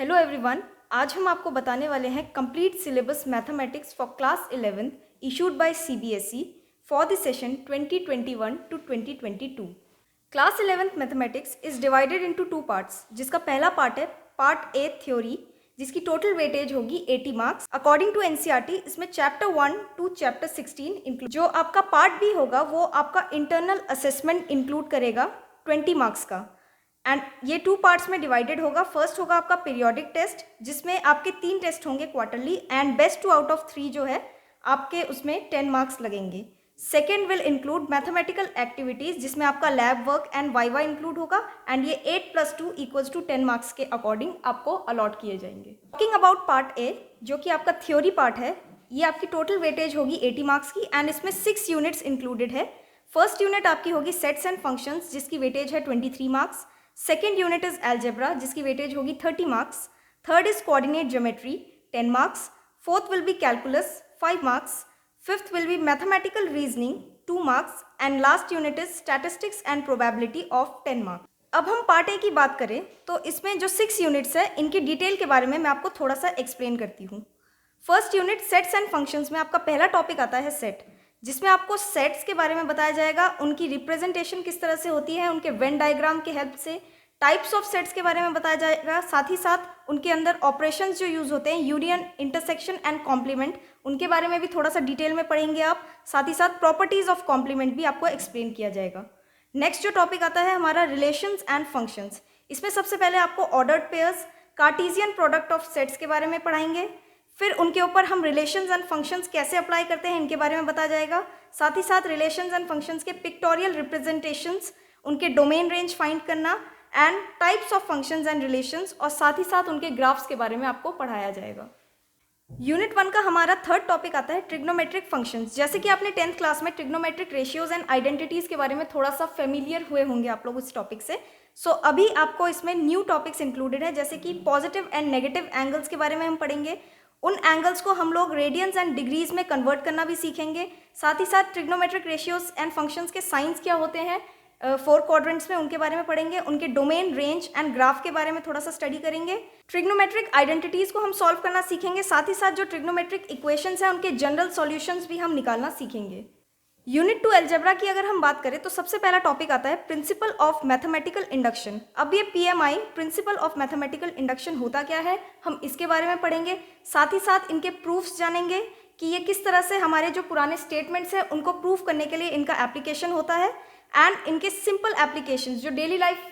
Hello everyone. आज हम आपको बताने वाले हैं complete syllabus mathematics for class 11th issued by CBSE for the session 2021 to 2022। Class 11th mathematics is divided into two parts, जिसका पहला पार्ट है पार्ट ए थ्योरी, जिसकी टोटल वेटेज होगी 80 मार्क्स अकॉर्डिंग टू एनसीईआरटी। इसमें chapter 1 to chapter 16 include. जो आपका part B होगा वो आपका इंटरनल असेसमेंट इंक्लूड करेगा 20 मार्क्स का, एंड ये टू पार्ट्स में डिवाइडेड होगा। फर्स्ट होगा आपका पीरियोडिक टेस्ट, जिसमें आपके 3 टेस्ट होंगे quarterly, and best 2 out of 3 जो है आपके उसमें 10 मार्क्स लगेंगे। Second will include mathematical activities, जिसमें आपका lab work and viva include होगा, एंड ये 8 + 2 = 10 मार्क्स के अकॉर्डिंग आपको अलॉट किए जाएंगे। टॉकिंग अबाउट पार्ट ए, जो कि आपका थ्योरी पार्ट है, ये आपकी टोटल वेटेज होगी 80 मार्क्स की, एंड इसमें 6 यूनिट्स इंक्लूडेड है। फर्स्ट यूनिट आपकी होगी सेट्स एंड फंक्शंस, जिसकी वेटेज है 23 marks. Second unit is algebra, जिसकी वेटेज होगी 30 marks. Third is coordinate geometry 10 marks. Fourth will be calculus 5 marks. Fifth will be mathematical reasoning 2 marks, and last unit is statistics and probability of 10 marks. अब हम part A की बात करें तो इसमें जो 6 यूनिट्स है, इनकी डिटेल के बारे में मैं आपको थोड़ा सा एक्सप्लेन करती हूँ। First unit sets and functions में आपका पहला टॉपिक आता है सेट, जिसमें आपको सेट्स के बारे में बताया जाएगा, उनकी रिप्रेजेंटेशन किस तरह से होती है, उनके वेन डायग्राम के हेल्प से। टाइप्स ऑफ सेट्स के बारे में बताया जाएगा, साथ ही साथ उनके अंदर ऑपरेशंस जो यूज होते हैं, यूनियन, इंटरसेक्शन एंड कॉम्प्लीमेंट, उनके बारे में भी थोड़ा सा डिटेल में पढ़ेंगे आप। साथ ही साथ प्रॉपर्टीज ऑफ कॉम्प्लीमेंट भी आपको एक्सप्लेन किया जाएगा। नेक्स्ट जो टॉपिक आता है हमारा रिलेशंस एंड फंक्शंस। इसमें सबसे पहले आपको ordered pairs, Cartesian product of sets के बारे में पढ़ाएंगे। फिर उनके ऊपर हम रिलेशंस एंड फंक्शंस कैसे अप्लाई करते हैं, इनके बारे में बताया जाएगा। साथ ही साथ रिलेशंस एंड फंक्शंस के पिक्टोरियल रिप्रेजेंटेशंस, उनके डोमेन रेंज फाइंड करना, and types of functions and relations, और साथ ही साथ उनके ग्राफ्स के बारे में आपको पढ़ाया जाएगा। यूनिट 1 का हमारा थर्ड टॉपिक आता है ट्रिग्नोमेट्रिक फंक्शंस। जैसे कि आपने 10th क्लास में ट्रिग्नोमेट्रिक रेशियोज एंड आइडेंटिटीज के बारे में थोड़ा सा फेमिलियर हुए होंगे आप लोग उस टॉपिक से। सो अभी आपको इसमें न्यू टॉपिक्स इंक्लूडेड है, जैसे कि पॉजिटिव एंड नेगेटिव एंगल्स के बारे में हम पढ़ेंगे। उन एंगल्स को हम लोग रेडियंस एंड डिग्रीज में कन्वर्ट करना भी सीखेंगे। साथ ही साथ ट्रिग्नोमेट्रिक रेशियोज एंड फंक्शंस के साइंस क्या होते हैं 4 क्वाड्रेंट्स में, उनके बारे में पढ़ेंगे। उनके डोमेन, रेंज एंड ग्राफ के बारे में थोड़ा सा स्टडी करेंगे। ट्रिग्नोमेट्रिक आइडेंटिटीज को हम सॉल्व करना सीखेंगे। साथ ही साथ जो ट्रिग्नोमेट्रिक इक्वेशंस हैं, उनके जनरल सॉल्यूशंस भी हम निकालना सीखेंगे। यूनिट 2 अलजेब्रा की अगर हम बात करें तो सबसे पहला टॉपिक आता है प्रिंसिपल ऑफ मैथमेटिकल इंडक्शन। अब ये PMI, principle of mathematical induction होता क्या है, हम इसके बारे में पढ़ेंगे। साथ ही साथ इनके प्रूफ्स जानेंगे कि ये किस तरह से हमारे जो पुराने स्टेटमेंट्स हैं उनको प्रूफ करने के लिए इनका एप्लीकेशन होता है, एंड इनके सिंपल एप्लीकेशंस जो डेली लाइफ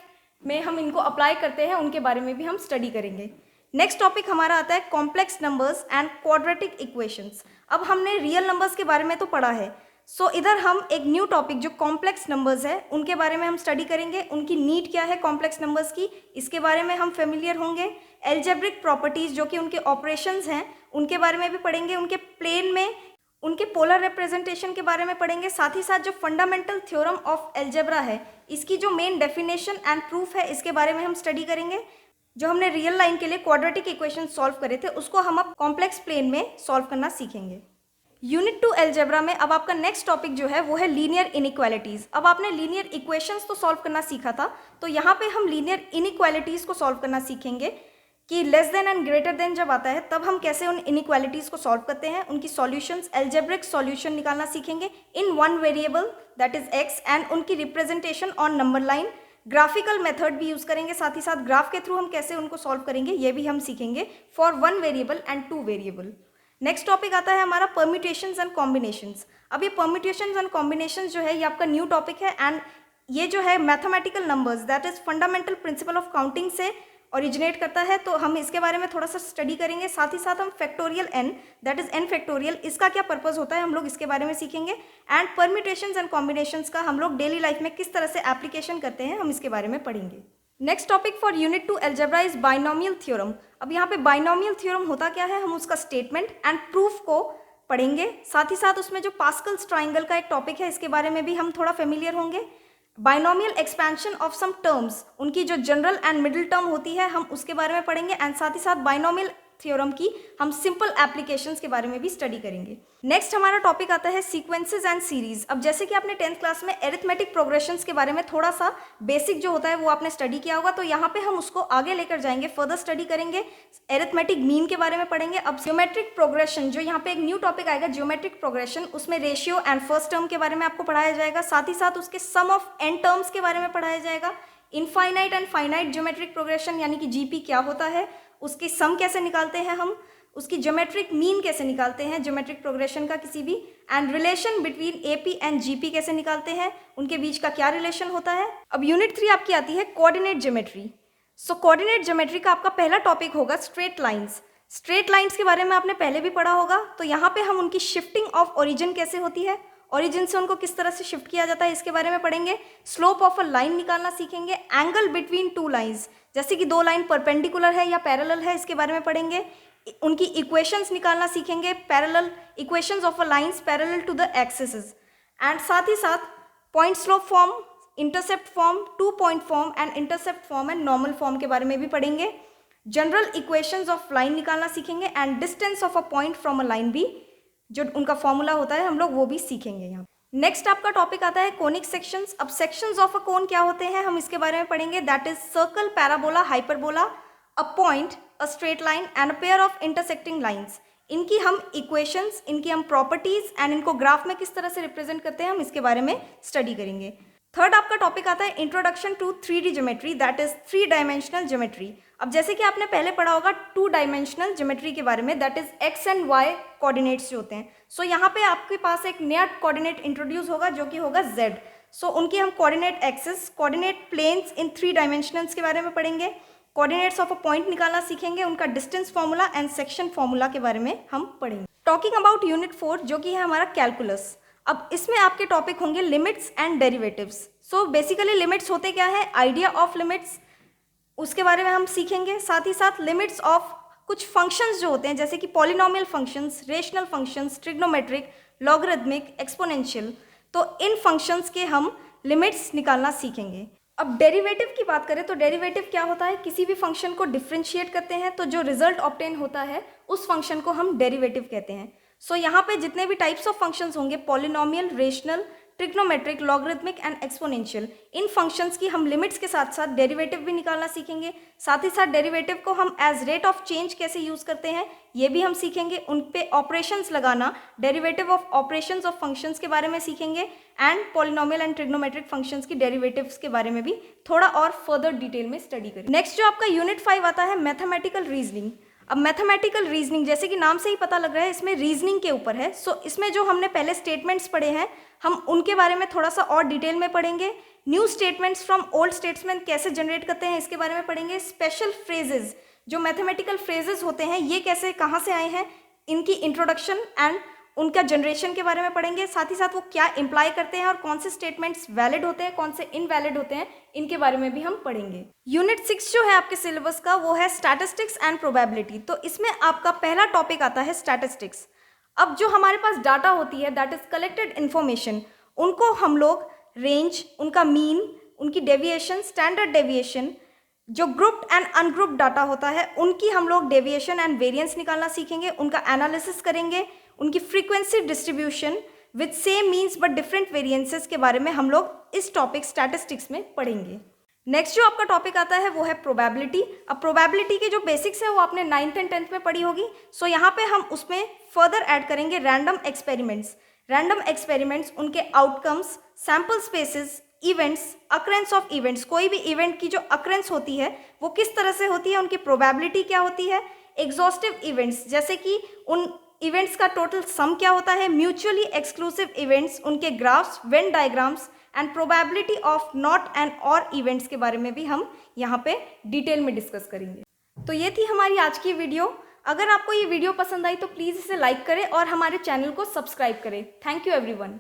में हम इनको अप्लाई करते हैं, उनके बारे में भी हम स्टडी करेंगे। नेक्स्ट टॉपिक हमारा आता है complex numbers and quadratic equations. अब हमने रियल नंबर्स के बारे में तो पढ़ा है, सो इधर हम एक न्यू टॉपिक जो कॉम्प्लेक्स नंबर्स है उनके बारे में हम स्टडी करेंगे। उनकी नीड क्या है कॉम्प्लेक्स नंबर्स की, इसके बारे में हम फेमिलियर होंगे। एल्जेब्रिक प्रॉपर्टीज, जो कि उनके ऑपरेशंस हैं, उनके बारे में भी पढ़ेंगे। उनके प्लेन में उनके पोलर रिप्रेजेंटेशन के बारे में पढ़ेंगे। साथ ही साथ जो फंडामेंटल थ्योरम ऑफ एल्जेब्रा है, इसकी जो मेन डेफिनेशन एंड प्रूफ है, इसके बारे में हम स्टडी करेंगे। जो हमने रियल लाइन के लिए क्वाड्रेटिक इक्वेशन सॉल्व करे थे, उसको हम अब कॉम्प्लेक्स प्लेन में सॉल्व करना सीखेंगे। यूनिट 2 एल्जेब्रा में अब आपका नेक्स्ट टॉपिक जो है वो है लीनियर इनइक्वालिटीज। अब आपने लीनियर इक्वेशंस तो सॉल्व करना सीखा था, तो यहाँ पे हम लीनियर इनइक्वालिटीज को सॉल्व करना सीखेंगे कि less than and greater than जब आता है तब हम कैसे उन इनइक्वालिटीज को सॉल्व करते हैं। उनकी सॉल्यूशंस, एल्जेब्रिक सॉल्यूशन निकालना सीखेंगे in one variable that is x, and उनकी representation on number line. Graphical method भी यूज करेंगे, साथ ही साथ ग्राफ के थ्रू हम कैसे उनको सॉल्व करेंगे ये भी हम सीखेंगे for 1 variable and 2 variable. Next topic आता है हमारा परम्यूटेशंस एंड कॉम्बिनेशंस। अब ये परम्यूटेशंस एंड कॉम्बिनेशंस जो है ये आपका न्यू टॉपिक है, एंड ये जो है mathematical numbers that is fundamental principle of counting से ओरिजिनेट करता है, तो हम इसके बारे में थोड़ा सा स्टडी करेंगे। साथ ही साथ हम factorial N that is N factorial, इसका क्या पर्पस होता है हम लोग इसके बारे में सीखेंगे। एंड परम्यूटेशंस एंड कॉम्बिनेशंस का हम लोग डेली लाइफ में किस तरह से एप्लीकेशन करते हैं, हम इसके बारे में पढ़ेंगे। Next topic for unit 2 algebra is binomial theorem. अब यहाँ पे बाइनोमियल थ्योरम होता क्या है, हम उसका स्टेटमेंट एंड प्रूफ को पढ़ेंगे। साथ ही साथ उसमें जो पास्कल्स ट्राइंगल का एक टॉपिक है, इसके बारे में भी हम थोड़ा फेमिलियर होंगे। Binomial expansion of some terms, उनकी जो जनरल एंड मिडिल टर्म होती है, हम उसके बारे में पढ़ेंगे। एंड साथ ही साथ बाइनोमियल थ्योरम की हम सिंपल एप्लीकेशंस के बारे में भी स्टडी करेंगे। नेक्स्ट हमारा टॉपिक आता है सीक्वेंसेस एंड सीरीज। अब जैसे कि आपने 10th क्लास में एरिथमेटिक प्रोग्रेशंस के बारे में थोड़ा सा बेसिक जो होता है वो आपने स्टडी किया होगा, तो यहाँ पे हम उसको आगे लेकर जाएंगे, फर्दर स्टडी करेंगे, एरिथमेटिक मीन के बारे में पढ़ेंगे। अब ज्योमेट्रिक प्रोग्रेशन, जो यहाँ पे एक न्यू टॉपिक आएगा ज्योमेट्रिक प्रोग्रेशन, उसमें रेशियो एंड फर्स्ट टर्म के बारे में आपको पढ़ाया जाएगा, साथ ही साथ उसके सम ऑफ एन टर्म्स के बारे में पढ़ाया जाएगा। Infinite and finite geometric progression यानी कि जीपी क्या होता है, उसकी सम कैसे निकालते हैं हम, उसकी ज्योमेट्रिक मीन कैसे निकालते हैं ज्योमेट्रिक प्रोग्रेशन का किसी भी, and relation between AP and GP कैसे निकालते हैं, उनके बीच का क्या रिलेशन होता है। अब यूनिट 3 आपकी आती है कोऑर्डिनेट ज्योमेट्री। सो कोऑर्डिनेट ज्योमेट्री का आपका पहला टॉपिक होगा स्ट्रेट लाइंस। स्ट्रेट लाइंस के बारे में आपने पहले भी पढ़ा होगा, तो यहाँ पे हम उनकी शिफ्टिंग ऑफ ओरिजिन कैसे होती है, ओरिजिन से उनको किस तरह से शिफ्ट किया जाता है, इसके बारे में पढ़ेंगे। स्लोप ऑफ अ लाइन निकालना सीखेंगे, एंगल बिटवीन टू लाइंस, जैसे कि दो लाइन परपेंडिकुलर है या पैरेलल है, इसके बारे में पढ़ेंगे। उनकी इक्वेशंस निकालना सीखेंगे, parallel equations of a lines parallel to the axis, and साथ ही साथ point slope form, intercept form, 2 point form and intercept form and normal form के बारे में भी पढ़ेंगे। जनरल इक्वेशंस ऑफ लाइन निकालना सीखेंगे, and distance of a point from a line भी, जो उनका फॉर्मूला होता है, हम लोग वो भी सीखेंगे यहाँ। नेक्स्ट आपका टॉपिक आता है कोनिक सेक्शंस। अब सेक्शंस ऑफ अ कोन क्या होते हैं, हम इसके बारे में पढ़ेंगे। That is circle, parabola, hyperbola, a point, a straight line and a pair of intersecting lines. इनकी हम इक्वेशंस, इनकी हम प्रॉपर्टीज एंड इनको ग्राफ में किस तरह से रिप्रेजेंट करते हैं, हम इसके बारे में स्टडी करेंगे। थर्ड आपका टॉपिक आता है introduction to 3D geometry, that is 3 dimensional geometry. अब जैसे कि आपने पहले पढ़ा होगा 2 डायमेंशनल ज्योमेट्री के बारे में, that is x and Y coordinates जो होते हैं। सो यहाँ पे आपके पास एक नया कोऑर्डिनेट इंट्रोड्यूस होगा जो कि होगा z। सो उनकी हम कोऑर्डिनेट एक्सिस, कोऑर्डिनेट प्लेन्स इन 3 डायमेंशनल्स के बारे में पढ़ेंगे। कोऑर्डिनेट्स ऑफ अ पॉइंट निकालना सीखेंगे, उनका distance formula and section formula के बारे में हम पढ़ेंगे। टॉकिंग अबाउट यूनिट 4 जो कि है हमारा कैलकुलस। अब इसमें आपके टॉपिक होंगे limits and derivatives. So basically limits होते क्या है, आइडिया ऑफ लिमिट्स, उसके बारे में हम सीखेंगे। साथ ही साथ लिमिट्स ऑफ कुछ फंक्शंस जो होते हैं, जैसे कि polynomial functions, rational functions, trigonometric, logarithmic, exponential, तो इन फंक्शंस के हम लिमिट्स निकालना सीखेंगे। अब डेरिवेटिव की बात करें तो डेरिवेटिव क्या होता है, किसी भी फंक्शन को डिफ्रेंशिएट करते हैं तो जो रिजल्ट ऑब्टेन होता है उस फंक्शन को हम डेरिवेटिव कहते हैं। सो यहाँ पे जितने भी टाइप्स ऑफ फंक्शंस होंगे, polynomial, rational, trigonometric, logarithmic and exponential, in functions की हम लिमिट्स के साथ साथ डेरिवेटिव भी निकालना सीखेंगे। साथ ही साथ डेरिवेटिव को हम एज रेट ऑफ चेंज कैसे यूज करते हैं ये भी हम सीखेंगे। उन पे ऑपरेशंस लगाना, derivative of operations of functions के बारे में सीखेंगे, and polynomial and trigonometric functions की डेरिवेटिव्स के बारे में भी थोड़ा और फर्दर डिटेल में स्टडी करेंगे। नेक्स्ट जो आपका यूनिट 5 आता है मैथमेटिकल रीजनिंग। अब मैथमेटिकल रीजनिंग जैसे कि नाम से ही पता लग रहा है, इसमें रीजनिंग के ऊपर है। सो इसमें जो हमने पहले स्टेटमेंट्स पढ़े हैं, हम उनके बारे में थोड़ा सा और डिटेल में पढ़ेंगे। New statements from old statement कैसे जनरेट करते हैं इसके बारे में पढ़ेंगे। स्पेशल फ्रेजेस, जो मैथमेटिकल फ्रेजेस होते हैं ये कैसे, कहाँ से आए हैं, इनकी इंट्रोडक्शन एंड उनका जनरेशन के बारे में पढ़ेंगे। साथ ही साथ वो क्या इंप्लाई करते हैं और कौन से स्टेटमेंट्स वैलिड होते हैं, कौन से इनवैलिड होते हैं, इनके बारे में भी हम पढ़ेंगे। यूनिट 6 जो है आपके सिलेबस का वो है स्टैटिस्टिक्स एंड प्रोबेबिलिटी। तो इसमें आपका पहला टॉपिक आता है स्टैटिस्टिक्स। अब जो हमारे पास डाटा होती है, दैट इज कलेक्टेड इन्फॉर्मेशन, उनको हम लोग रेंज, उनका मीन, उनकी डेविएशन, स्टैंडर्ड डेविएशन, जो ग्रुप्ड एंड अनग्रुप्ड डाटा होता है उनकी हम लोग डेविएशन एंड वेरिएंस निकालना सीखेंगे, उनका एनालिसिस करेंगे, उनकी frequency distribution with same means but different variances के बारे में हम लोग इस टॉपिक स्टैटिस्टिक्स में पढ़ेंगे। नेक्स्ट जो आपका टॉपिक आता है वो है प्रोबेबिलिटी। अब प्रोबेबिलिटी के जो बेसिक्स है वो आपने 9th एंड 10th में पढ़ी होगी। सो यहाँ पे हम उसमें फर्दर ऐड करेंगे रैंडम एक्सपेरिमेंट्स। रैंडम एक्सपेरिमेंट्स, उनके outcomes, sample spaces, events, occurrence of events, कोई भी इवेंट की जो अकरेंस होती है वो किस तरह से होती है, उनकी प्रोबेबिलिटी क्या होती है। एग्जॉस्टिव इवेंट्स, जैसे कि उन इवेंट्स का टोटल सम क्या होता है। म्यूचुअली एक्सक्लूसिव इवेंट्स, उनके graphs, Venn diagrams and probability of not and और इवेंट्स के बारे में भी हम यहाँ पे डिटेल में डिस्कस करेंगे। तो ये थी हमारी आज की वीडियो। अगर आपको ये वीडियो पसंद आई तो प्लीज़ इसे लाइक करें और हमारे चैनल को सब्सक्राइब करें। Thank you everyone.